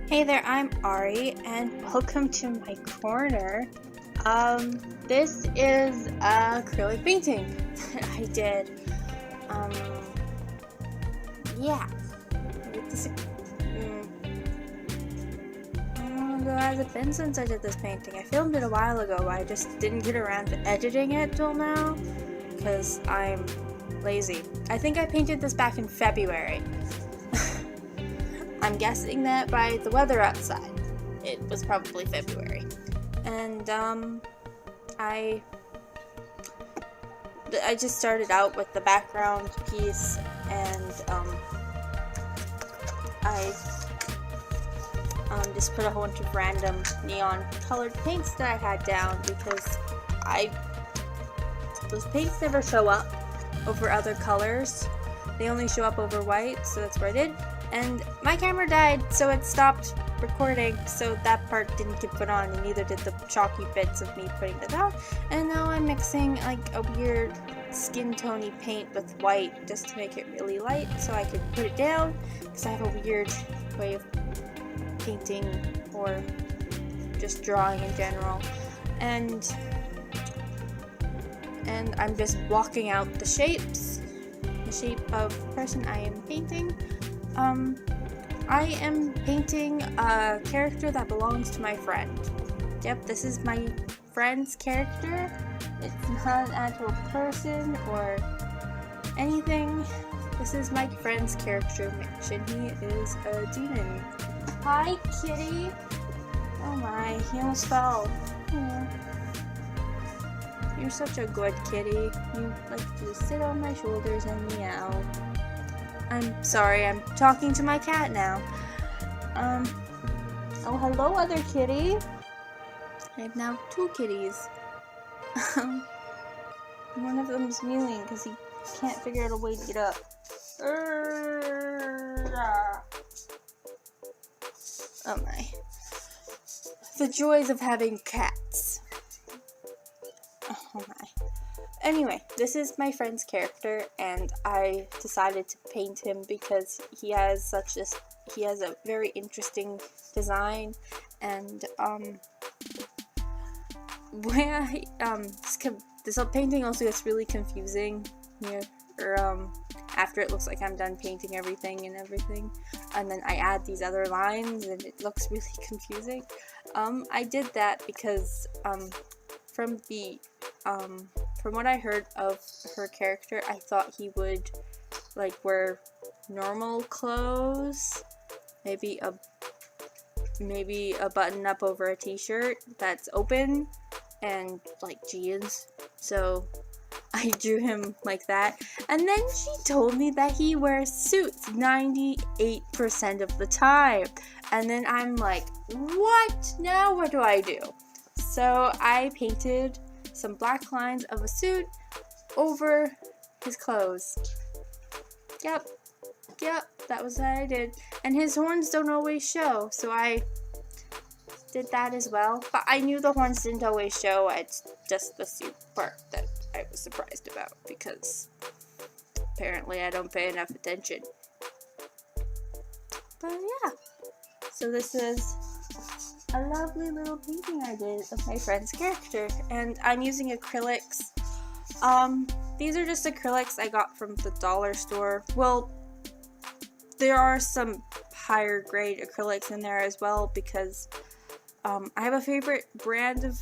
Hey there, I'm Ari, and welcome to my corner. This is acrylic painting that I did. Yeah. How long ago has it been since I did this painting? I filmed it a while ago, but I just didn't get around to editing it till now, because I'm lazy. I think I painted this back in February. I'm guessing that by the weather outside, it was probably February. And I just started out with the background piece, and I just put a whole bunch of random neon colored paints that I had down because those paints never show up over other colors. They only show up over white, so that's what I did. And my camera died, so it stopped recording, so that part didn't get put on, and neither did the chalky bits of me putting it on. And now I'm mixing like a weird skin tony paint with white just to make it really light so I could put it down, because I have a weird way of painting or just drawing in general. And I'm just blocking out the shapes, the shape of the person I am painting. I am painting a character that belongs to my friend. Yep, this is my friend's character. It's not an actual person or anything. This is my friend's character, Mitch, and he is a demon. Hi, kitty. Oh my, he almost fell. Oh. You're such a good kitty. You like to just sit on my shoulders and meow. I'm sorry, I'm talking to my cat now. Oh, hello, other kitty. I have now two kitties. One of them is mewing because he can't figure out a way to get up. Oh my. The joys of having cats. Oh my. Anyway, this is my friend's character, and I decided to paint him because he has a very interesting design, and this painting also gets really confusing after it looks like I'm done painting everything, and then I add these other lines and it looks really confusing. I did that because from what I heard of her character, I thought he would like wear normal clothes, maybe a button up over a t-shirt that's open, and like jeans. So I drew him like that, and then she told me that he wears suits 98% of the time, and then I'm like, what? Now what do I do? So I painted some black lines of a suit over his clothes. Yep, that was what I did. And his horns don't always show, so I did that as well. But I knew the horns didn't always show, it's just the suit part that I was surprised about, because apparently I don't pay enough attention. But yeah, so this is a lovely little painting I did of my friend's character, and I'm using acrylics. These are just acrylics I got from the dollar store. Well, there are some higher grade acrylics in there as well, because I have a favorite brand of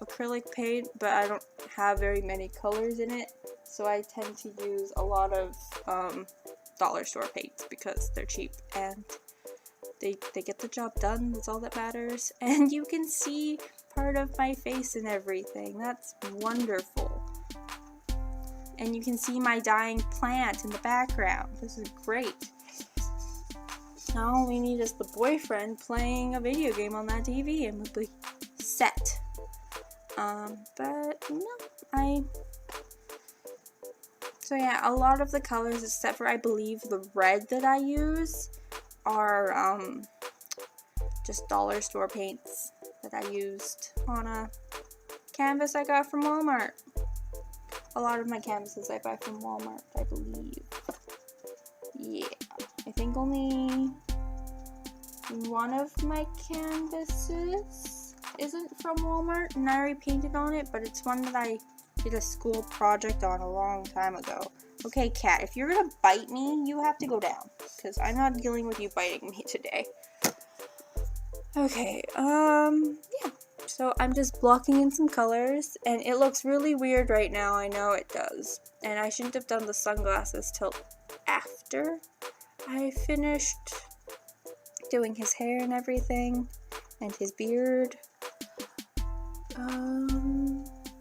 acrylic paint, but I don't have very many colors in it, so I tend to use a lot of dollar store paints because they're cheap and they get the job done. That's all that matters. And you can see part of my face and everything. That's wonderful. And you can see my dying plant in the background. This is great. Now all we need is the boyfriend playing a video game on that TV, and we'll be set. But no, so yeah, a lot of the colors, except for I believe the red that I use, are just dollar store paints that I used on a canvas I got from Walmart. A lot of my canvases I buy from Walmart, I believe. Yeah, I think only one of my canvases isn't from Walmart, and I already painted on it, but it's one that I did a school project on a long time ago. Okay, cat, if you're gonna bite me, you have to go down, because I'm not dealing with you biting me today. Okay, yeah. So I'm just blocking in some colors, and it looks really weird right now, I know it does. And I shouldn't have done the sunglasses till after I finished doing his hair and everything, and his beard.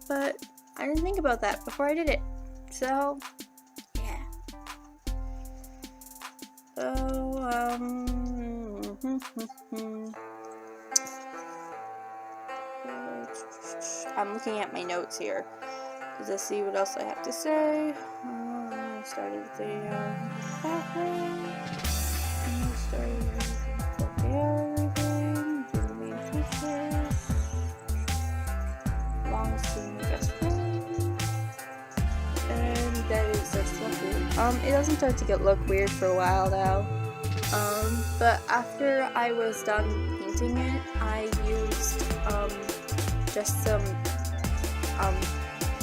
But I didn't think about that before I did it. So, yeah. I'm looking at my notes here to see what else I have to say. I started the background. I started everything. Do the main features. Longest being the best friend. And that is so weird. It doesn't start to look weird for a while now. But after I was done painting it, I used just some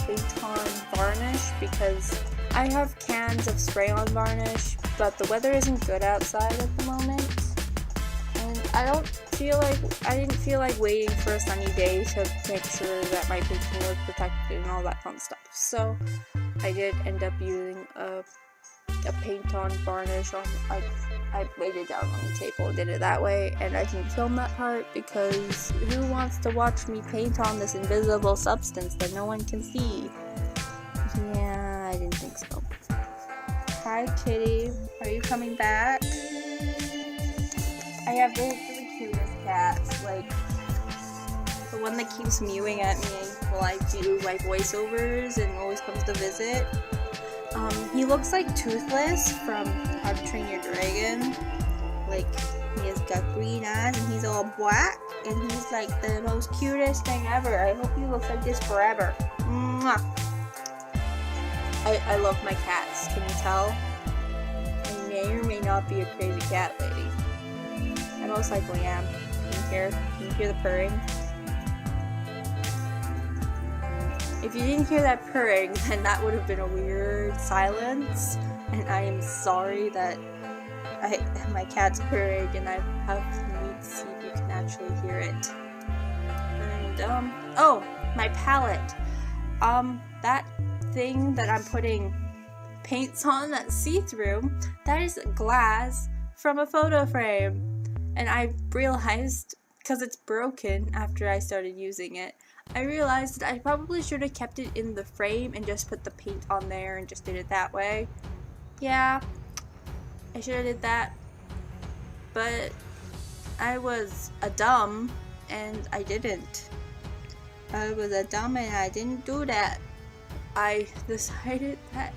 paint on varnish, because I have cans of spray on varnish, but the weather isn't good outside at the moment, and I didn't feel like waiting for a sunny day to make sure that my painting was protected and all that fun stuff. So I did end up using a paint on varnish on, I laid it down on the table and did it that way, and I didn't film that part because who wants to watch me paint on this invisible substance that no one can see? Yeah, I didn't think so. Hi Kitty, are you coming back? I have the cutest cats, like the one that keeps mewing at me while I do like voiceovers and always comes to visit. He looks like Toothless from How to Train Your Dragon. Like, he has got green eyes and he's all black, and he's like the most cutest thing ever. I hope he looks like this forever. Mwah. I love my cats, can you tell? I may or may not be a crazy cat lady. I most likely am. Can you hear the purring? If you didn't hear that purring, then that would have been a weird silence, and I am sorry that my cat's purring, and I need to see if you can actually hear it. And, oh, my palette. That thing that I'm putting paints on that's see-through, that is glass from a photo frame. And I realized, because it's broken after I started using it, I realized that I probably should have kept it in the frame and just put the paint on there and just did it that way. Yeah, I should have did that, but I was a dumb and I didn't. I was a dumb and I didn't do that. I decided that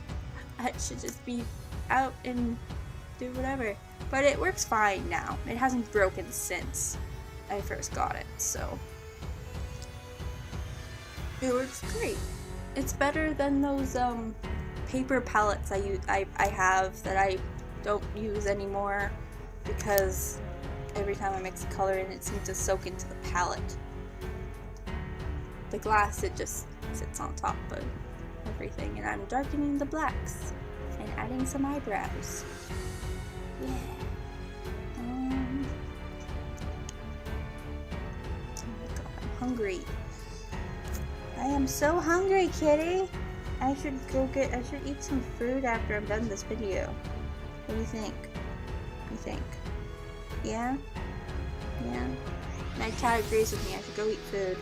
I should just be out and do whatever. But it works fine now. It hasn't broken since I first got it, so it works great. It's better than those paper palettes I have that I don't use anymore, because every time I mix a color in, it seems to soak into the palette. The glass, it just sits on top of everything, and I'm darkening the blacks and adding some eyebrows. Yeah. Oh my god, I'm hungry. I am so hungry, kitty. I should eat some food after I'm done this video. What do you think? Yeah? Yeah? My cat agrees with me. I should go eat food.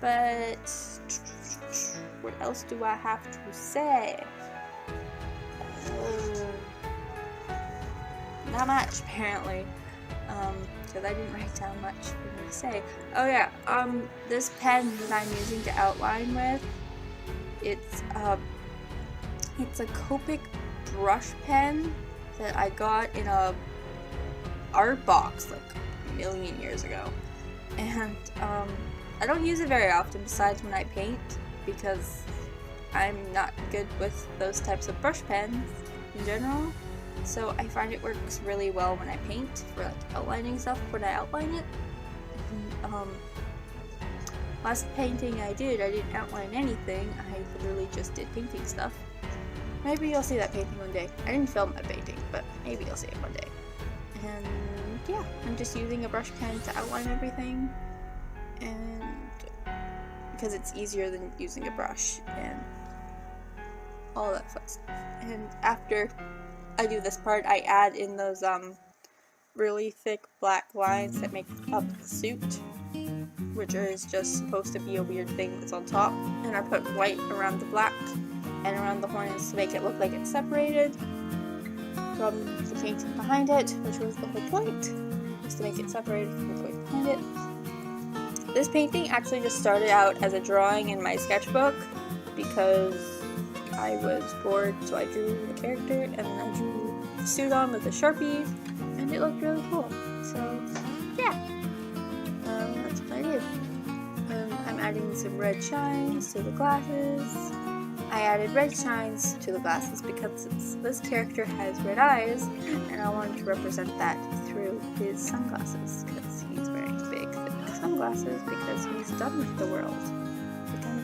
But what else do I have to say? Not much, apparently. Because I didn't write down much for me to say. Oh yeah, this pen that I'm using to outline with, it's a Copic brush pen that I got in a art box like a million years ago. And I don't use it very often besides when I paint, because I'm not good with those types of brush pens in general. So I find it works really well when I paint for like outlining stuff when I outline it. And, last painting I didn't outline anything. I literally just did painting stuff. Maybe you'll see that painting one day. I didn't film that painting, but maybe you'll see it one day. And yeah, I'm just using a brush pen to outline everything, and because it's easier than using a brush and all that fun stuff. And after I do this part, I add in those really thick black lines that make up the suit, which is just supposed to be a weird thing that's on top. And I put white around the black and around the horns to make it look like it's separated from the painting behind it, which was the whole point, was to make it separated from the point behind it. This painting actually just started out as a drawing in my sketchbook because I was bored, so I drew the character and then I drew the suit on with a Sharpie, and it looked really cool. So yeah, that's what I did. I'm adding some red shines to the glasses. I added red shines to the glasses because this character has red eyes, and I wanted to represent that through his sunglasses, because he's wearing big, thick sunglasses, because he's done with the world. Like, I'm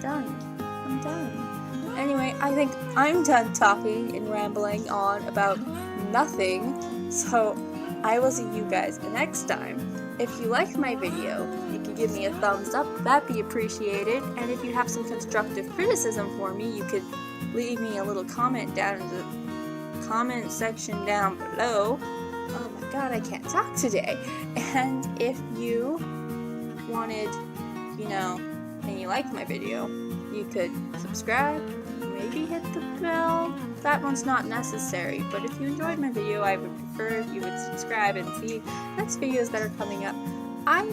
done. Anyway, I think I'm done talking and rambling on about nothing, so I will see you guys next time. If you liked my video, you can give me a thumbs up, that'd be appreciated. And if you have some constructive criticism for me, you could leave me a little comment down in the comment section down below. Oh my god, I can't talk today. And if you wanted, and you liked my video, you could subscribe, maybe hit the bell. That one's not necessary, but if you enjoyed my video, I would prefer if you would subscribe and see next videos that are coming up. I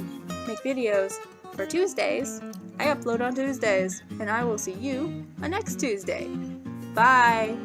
make videos for Tuesdays. I upload on Tuesdays, and I will see you on next Tuesday. Bye!